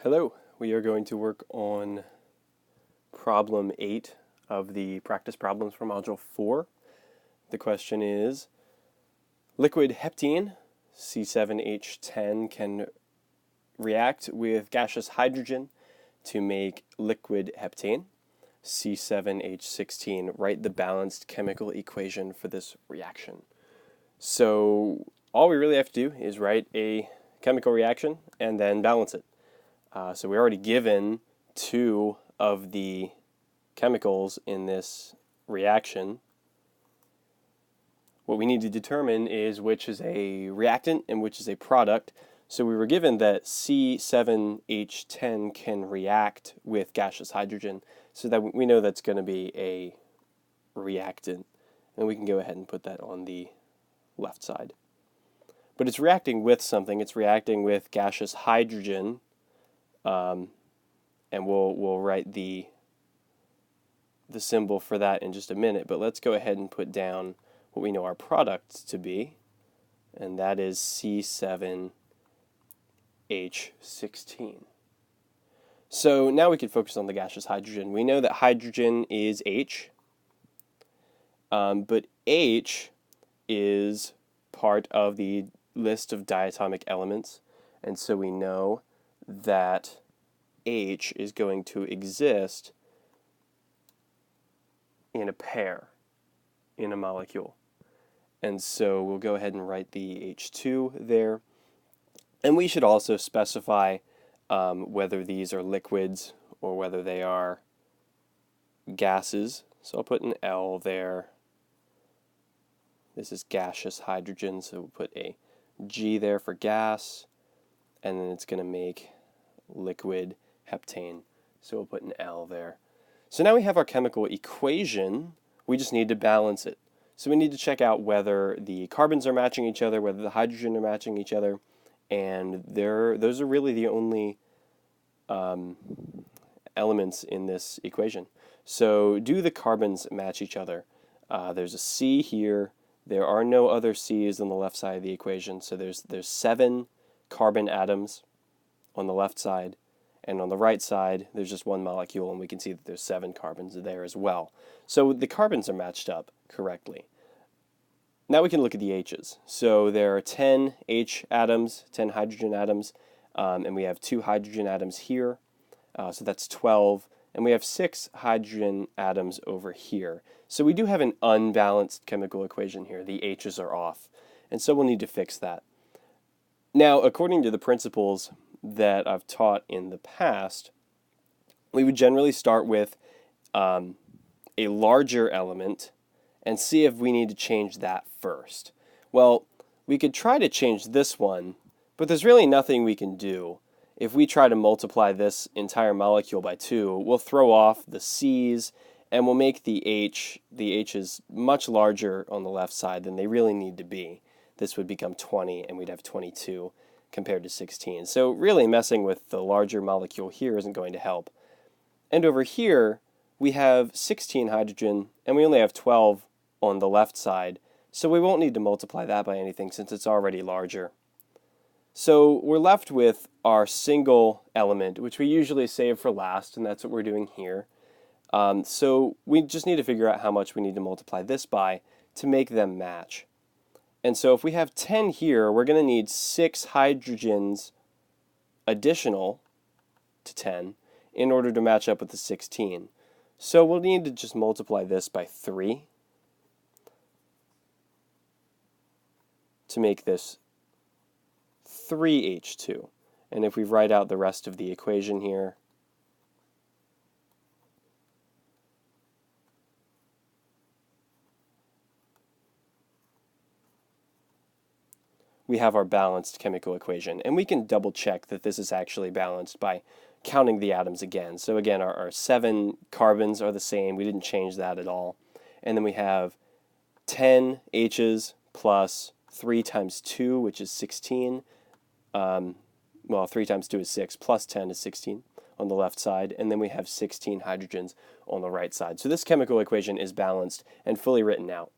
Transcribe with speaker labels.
Speaker 1: Hello, we are going to work on problem 8 of the practice problems for module 4. The question is, liquid heptene, C7H10, can react with gaseous hydrogen to make liquid heptane, C7H16. Write the balanced chemical equation for this reaction. So all we really have to do is write a chemical reaction and then balance it. So we're already given two of the chemicals in this reaction. What we need to determine is which is a reactant and which is a product. So we were given that C7H10 can react with gaseous hydrogen, so that we know that's going to be a reactant. And we can go ahead and put that on the left side. But it's reacting with something. It's reacting with gaseous hydrogen. And we'll write the symbol for that in just a minute, but let's go ahead and put down what we know our product to be, and that is C7H16. So now we can focus on the gaseous hydrogen. We know that hydrogen is H, but H is part of the list of diatomic elements, and so we know that H is going to exist in a pair, in a molecule. And so we'll go ahead and write the H2 there. And we should also specify whether these are liquids or whether they are gases. So I'll put an L there. This is gaseous hydrogen, so we'll put a G there for gas, and then it's going to make liquid heptane, so we'll put an L there. So now we have our chemical equation. We just need to balance it. So we need to check out whether the carbons are matching each other, whether the hydrogen are matching each other, and those are really the only elements in this equation. So do the carbons match each other? There's a C here. There are no other C's on the left side of the equation, so there's 7 carbon atoms on the left side, and on the right side there's just one molecule, and we can see that there's 7 carbons there as well. So the carbons are matched up correctly. Now we can look at the H's. So there are 10 H atoms, 10 hydrogen atoms, and we have 2 hydrogen atoms here, so that's 12, and we have 6 hydrogen atoms over here. So we do have an unbalanced chemical equation here. The H's are off, and so we'll need to fix that. Now, according to the principles that I've taught in the past, we would generally start with a larger element and see if we need to change that first. Well, we could try to change this one, but there's really nothing we can do. If we try to multiply this entire molecule by 2, we'll throw off the C's and we'll make the H's much larger on the left side than they really need to be. This would become 20, and we'd have 22 compared to 16. So really messing with the larger molecule here isn't going to help. And over here, we have 16 hydrogen, and we only have 12 on the left side, so we won't need to multiply that by anything since it's already larger. So we're left with our single element, which we usually save for last, and that's what we're doing here. So we just need to figure out how much we need to multiply this by to make them match. And so if we have 10 here, we're going to need 6 hydrogens additional to 10 in order to match up with the 16. So we'll need to just multiply this by 3 to make this 3H2. And if we write out the rest of the equation here, we have our balanced chemical equation. And we can double check that this is actually balanced by counting the atoms again. So again, our 7 carbons are the same. We didn't change that at all. And then we have 10 H's plus 3 times 2, which is 16. Well, 3 times 2 is 6, plus 10 is 16 on the left side. And then we have 16 hydrogens on the right side. So this chemical equation is balanced and fully written out.